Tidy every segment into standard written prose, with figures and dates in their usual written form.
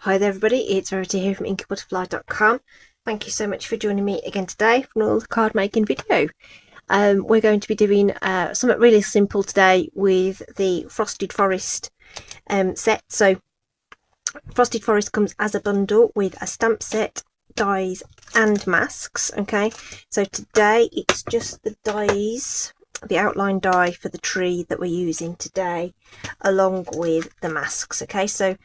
Hi there everybody, it's Verity here from inkybutterfly.com. Thank you so much for joining me again today for another card making video. We're going to be doing something really simple today with the Frosted Forest set. So Frosted Forest comes as a bundle with a stamp set, dies and masks. Okay, so today it's just the dies, the outline die for the tree that we're using today, along with the masks. Okay, so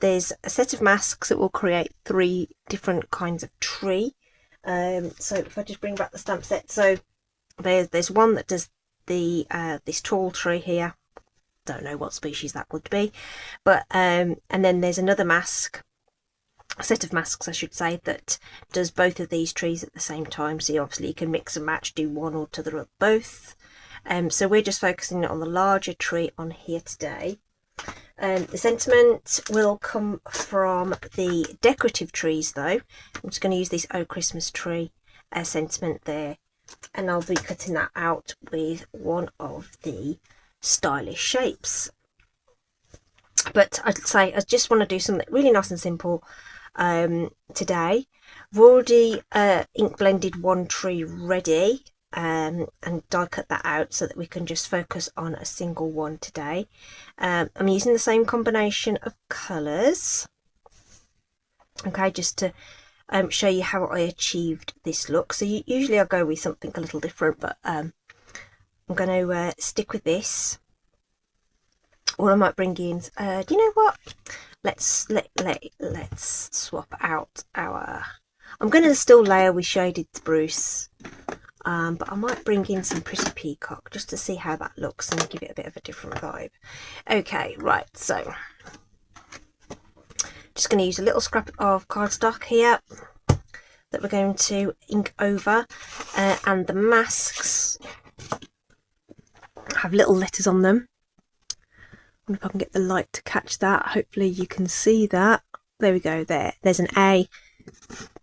there's a set of masks that will create 3 different kinds of tree. So if I just bring back the stamp set, so there's one that does the this tall tree here. Don't know what species that would be, but and then there's another mask, a set of masks I should say, that does both of these trees at the same time. So obviously you can mix and match, do one or to the both. So we're just focusing on the larger tree on here today. The sentiment will come from the decorative trees though. I'm just going to use this Oh Christmas Tree sentiment there, and I'll be cutting that out with one of the stylish shapes. But I'd say I just want to do something really nice and simple today. I've already ink blended one tree ready, and die cut that out so that we can just focus on a single one today. I'm using the same combination of colours, okay, just to show you how I achieved this look. So usually I go with something a little different, but I'm going to stick with this. Or I might bring in do you know what, let's swap out our, I'm going to still layer with shaded spruce, but I might bring in some Pretty Peacock just to see how that looks and give it a bit of a different vibe. Okay, right, so just going to use a little scrap of cardstock here that we're going to ink over, and the masks have little letters on them. I wonder if I can get the light to catch that. Hopefully you can see that. There we go. There's an A,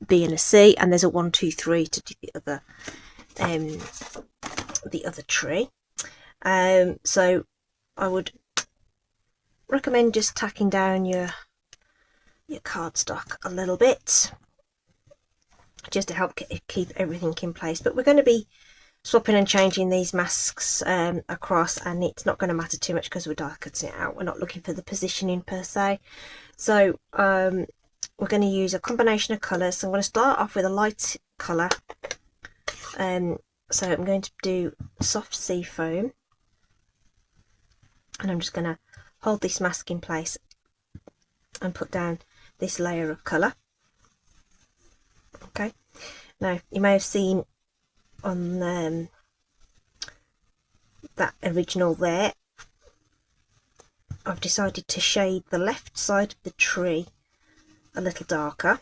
B and a C, and there's a 1, 2, 3 to do the other tree. So I would recommend just tacking down your cardstock a little bit, just to help keep everything in place. But we're going to be swapping and changing these masks across, and it's not going to matter too much because we're die cutting it out. We're not looking for the positioning per se. So we're going to use a combination of colours. So I'm going to start off with a light colour. So I'm going to do soft sea foam, and I'm just going to hold this mask in place and put down this layer of colour. Okay, now you may have seen on that original there, I've decided to shade the left side of the tree a little darker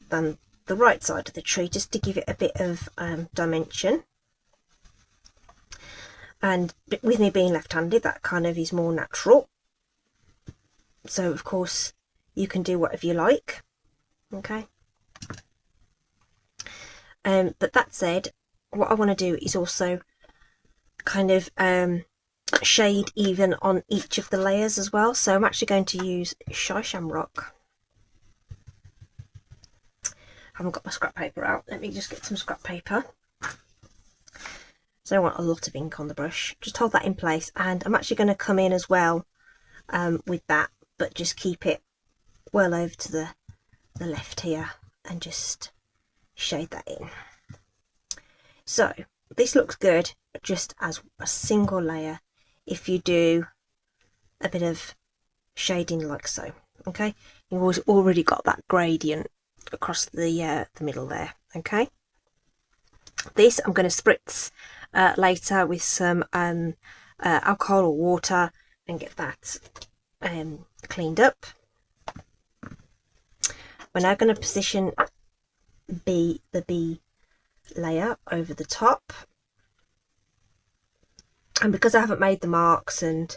than the right side of the tree, just to give it a bit of dimension. And with me being left-handed, that kind of is more natural. So of course you can do whatever you like. Okay. But that said, what I want to do is also kind of shade even on each of the layers as well. So I'm actually going to use Shy Shamrock. I haven't got my scrap paper out. Let me just get some scrap paper. So I don't want a lot of ink on the brush. Just hold that in place, and I'm actually going to come in as well with that, but just keep it well over to the left here and just shade that in. So this looks good just as a single layer if you do a bit of shading like so. Okay, you've already got that gradient across the middle there. Okay, this I'm going to spritz later with some alcohol or water and get that cleaned up. We're now going to position the B layer over the top, and because I haven't made the marks and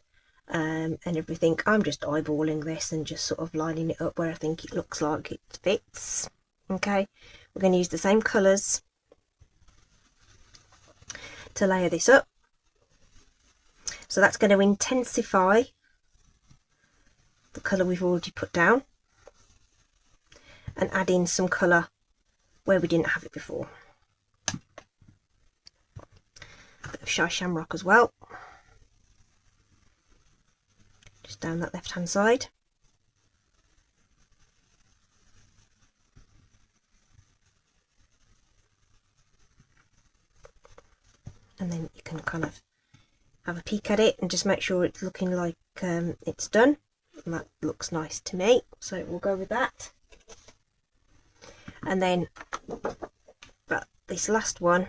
everything, I'm just eyeballing this and just sort of lining it up where I think it looks like it fits. Okay, we're going to use the same colours to layer this up, so that's going to intensify the colour we've already put down. and add in some colour where we didn't have it before. A bit of shy shamrock as well, just down that left hand side. And then you can kind of have a peek at it and just make sure it's looking like it's done, and that looks nice to me, so we'll go with that. And then, but this last one,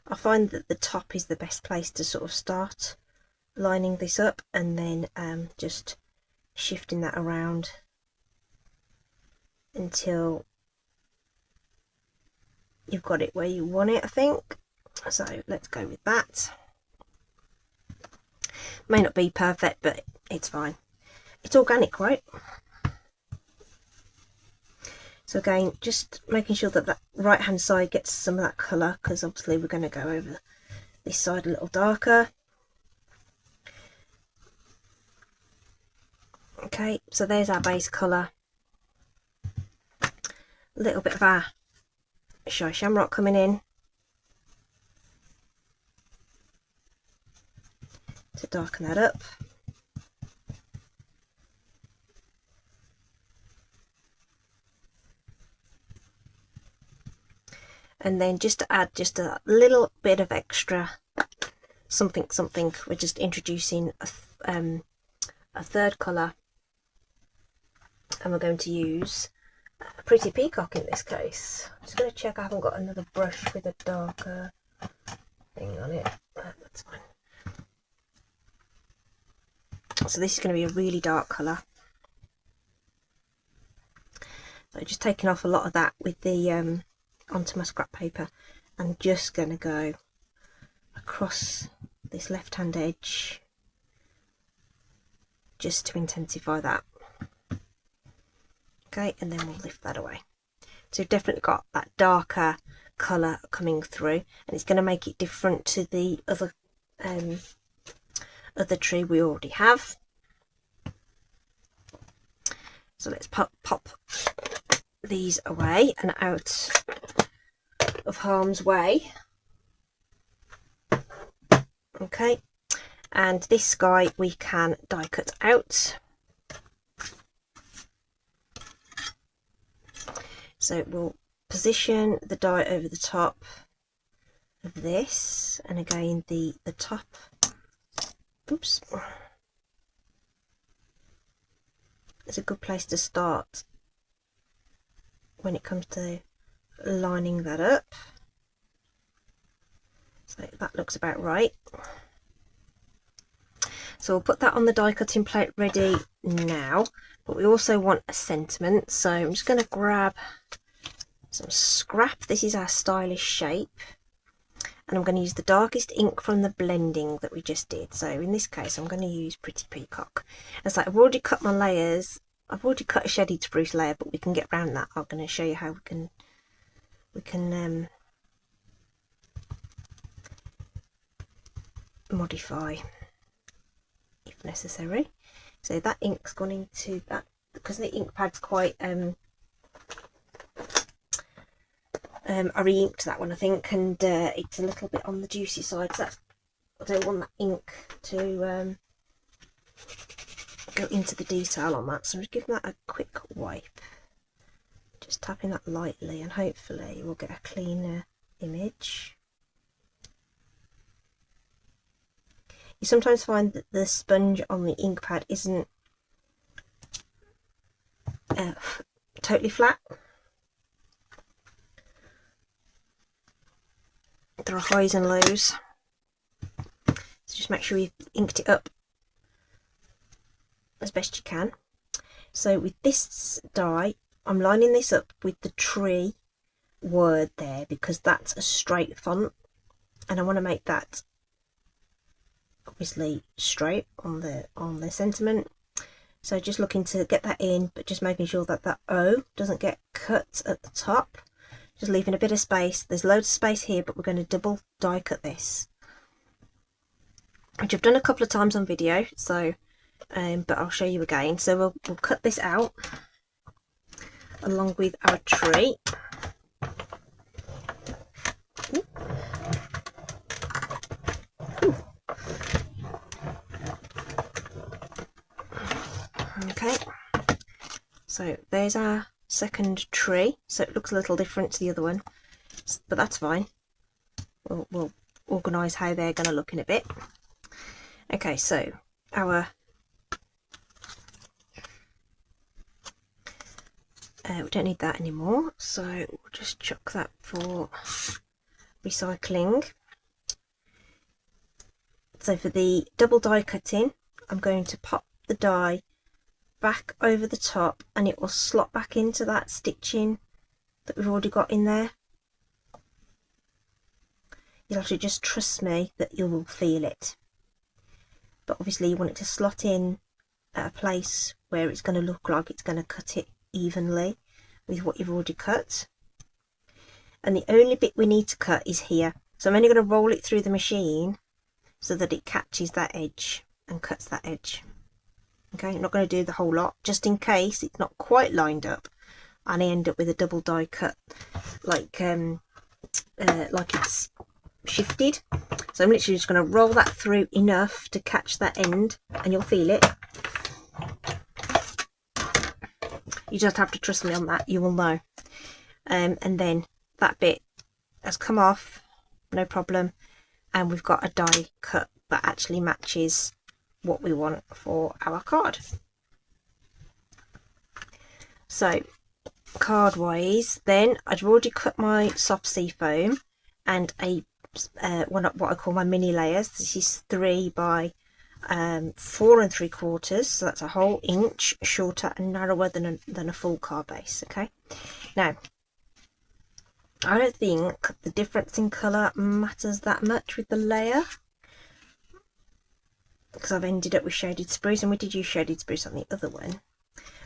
I find that the top is the best place to sort of start lining this up, and then just shifting that around until you've got it where you want it, I think. So let's go with that. May not be perfect, but it's fine. It's organic, right? So again, just making sure that that right hand side gets some of that colour, because obviously we're going to go over this side a little darker. Okay, so there's our base colour. A little bit of our shy shamrock coming in to darken that up. And then just to add just a little bit of extra something, we're just introducing a third colour, and we're going to use a Pretty Peacock in this case. I'm just going to check I haven't got another brush with a darker thing on it. That's fine. So this is going to be a really dark colour. So just taking off a lot of that with the onto my scrap paper, and just going to go across this left hand edge just to intensify that. Okay, and then we'll lift that away. So we've definitely got that darker colour coming through, and it's going to make it different to the other tree we already have. So let's pop these away and out of harm's way. Okay, and this guy we can die cut out. So we'll position the die over the top of this, and again the top, oops, it's a good place to start when it comes to lining that up. So that looks about right. So we'll put that on the die cutting plate ready now, but we also want a sentiment. So I'm just going to grab some scrap. This is our stylish shape, and I'm going to use the darkest ink from the blending that we just did. So in this case I'm going to use Pretty Peacock. It's like I've already cut my layers. I've already cut a shaded spruce layer, but we can get around that. I'm going to show you how we can modify if necessary. So that ink's gone into that, because the ink pad's quite I re-inked that one, I think, and it's a little bit on the juicy side, so that's, I don't want that ink to go into the detail on that, so I'm just giving that a quick wipe, just tapping that lightly, and hopefully we'll get a cleaner image. You sometimes find that the sponge on the ink pad isn't totally flat. There are highs and lows, so just make sure you've inked it up as best you can. So with this die, I'm lining this up with the tree word there, because that's a straight font, and I want to make that obviously straight on the sentiment. So just looking to get that in, but just making sure that that O doesn't get cut at the top. Just leaving a bit of space. There's loads of space here, but we're going to double die cut this, which I've done a couple of times on video, so but I'll show you again. So we'll cut this out, along with our tree. Okay, so there's our second tree. So it looks a little different to the other one, but that's fine. We'll organise how they're going to look in a bit. Okay, so our we don't need that anymore, so we'll just chuck that for recycling. So for the double die cutting, I'm going to pop the die back over the top and it will slot back into that stitching that we've already got in there. You'll have to just trust me that you will feel it, but obviously you want it to slot in at a place where it's going to look like it's going to cut it evenly with what you've already cut. And the only bit we need to cut is here, so I'm only going to roll it through the machine so that it catches that edge and cuts that edge. Okay, I'm not going to do the whole lot, just in case it's not quite lined up and I end up with a double die cut like it's shifted. So I'm literally just going to roll that through enough to catch that end, and you'll feel it. You just have to trust me on that, you will know. And then that bit has come off, no problem, and we've got a die cut that actually matches what we want for our card. So card wise, then I've already cut my soft sea foam and a what I call my mini layers. This is 3 by 4 3/4, so that's a whole inch shorter and narrower than a full card base. Okay, now I don't think the difference in colour matters that much with the layer, because I've ended up with shaded spruce, and we did use shaded spruce on the other one,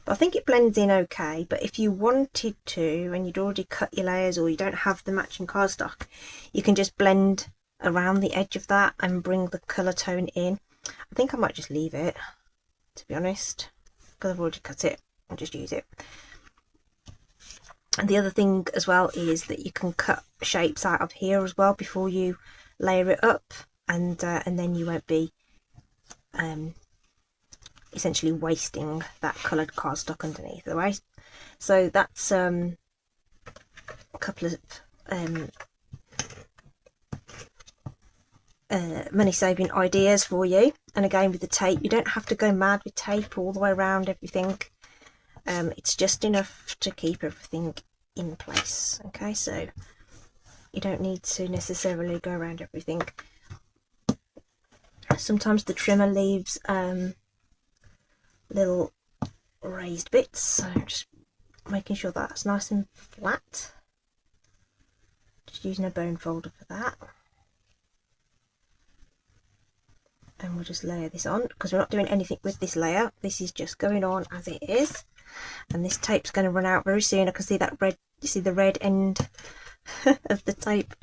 but I think it blends in okay. But if you wanted to, and you'd already cut your layers, or you don't have the matching cardstock, you can just blend around the edge of that and bring the colour tone in. I think I might just leave it, to be honest, because I've already cut it. I'll just use it. And the other thing as well is that you can cut shapes out of here as well before you layer it up, and then you won't be essentially wasting that coloured cardstock underneath the way. So that's a couple of money saving ideas for you. And again, with the tape, you don't have to go mad with tape all the way around everything. It's just enough to keep everything in place. Okay, so you don't need to necessarily go around everything. Sometimes the trimmer leaves little raised bits, so just making sure that's nice and flat. Just using a bone folder for that. And we'll just layer this on, because we're not doing anything with this layer. This is just going on as it is, and this tape's going to run out very soon. I can see that red, you see the red end of the tape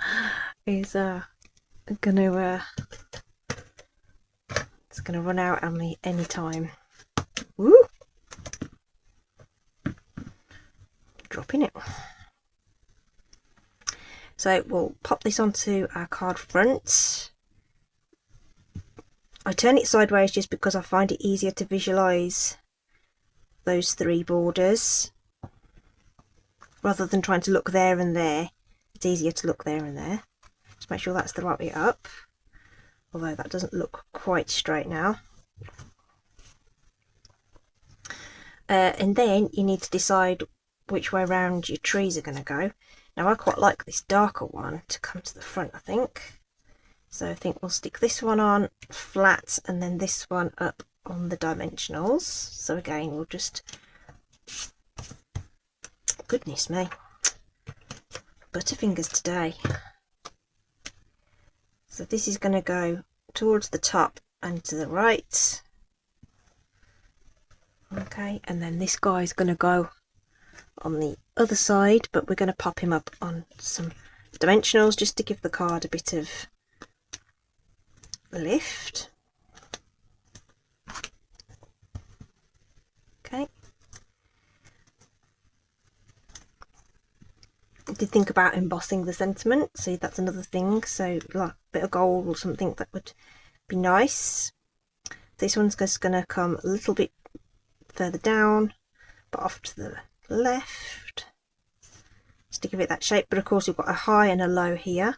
is gonna it's gonna run out on me any time. Woo! Dropping it. So we'll pop this onto our card front. I turn it sideways just because I find it easier to visualise those 3 borders rather than trying to look there and there. It's easier to look there and there. Just make sure that's the right way up, although that doesn't look quite straight now. And then you need to decide which way around your trees are going to go. Now I quite like this darker one to come to the front, I think. So I think we'll stick this one on flat and then this one up on the dimensionals. So again, we'll just, goodness me, butterfingers today. So this is going to go towards the top and to the right. Okay, and then this guy is going to go on the other side, but we're going to pop him up on some dimensionals just to give the card a bit of lift. Okay, did think about embossing the sentiment. See, that's another thing. So like a bit of gold or something, that would be nice. This one's just going to come a little bit further down, but off to the left, just to give it that shape. But of course we've got a high and a low here,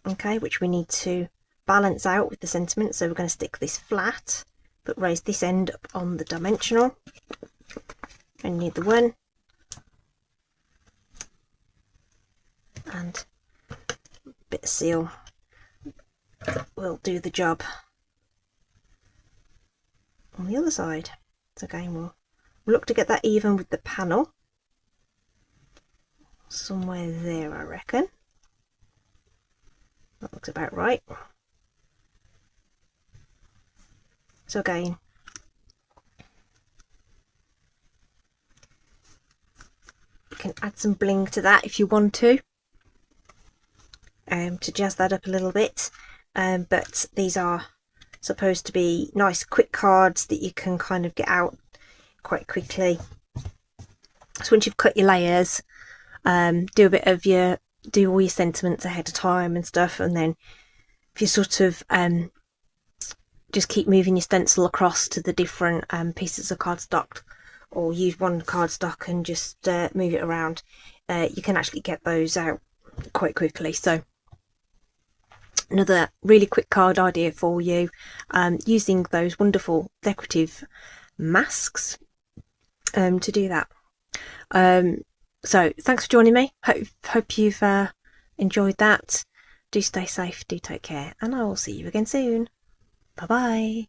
okay, which we need to balance out with the sentiment. So we're going to stick this flat, but raise this end up on the dimensional, and need the one, and a bit of seal will do the job on the other side. So again, we'll look to get that even with the panel, somewhere there I reckon. That looks about right. So again, you can add some bling to that if you want to jazz that up a little bit, but these are supposed to be nice quick cards that you can kind of get out quite quickly. So once you've cut your layers, do all your sentiments ahead of time and stuff, and then if you sort of just keep moving your stencil across to the different pieces of cardstock, or use one cardstock and just move it around, you can actually get those out quite quickly. So another really quick card idea for you, using those wonderful decorative masks to do that. So thanks for joining me. Hope you've enjoyed that. Do stay safe, do take care, and I will see you again soon. Bye bye.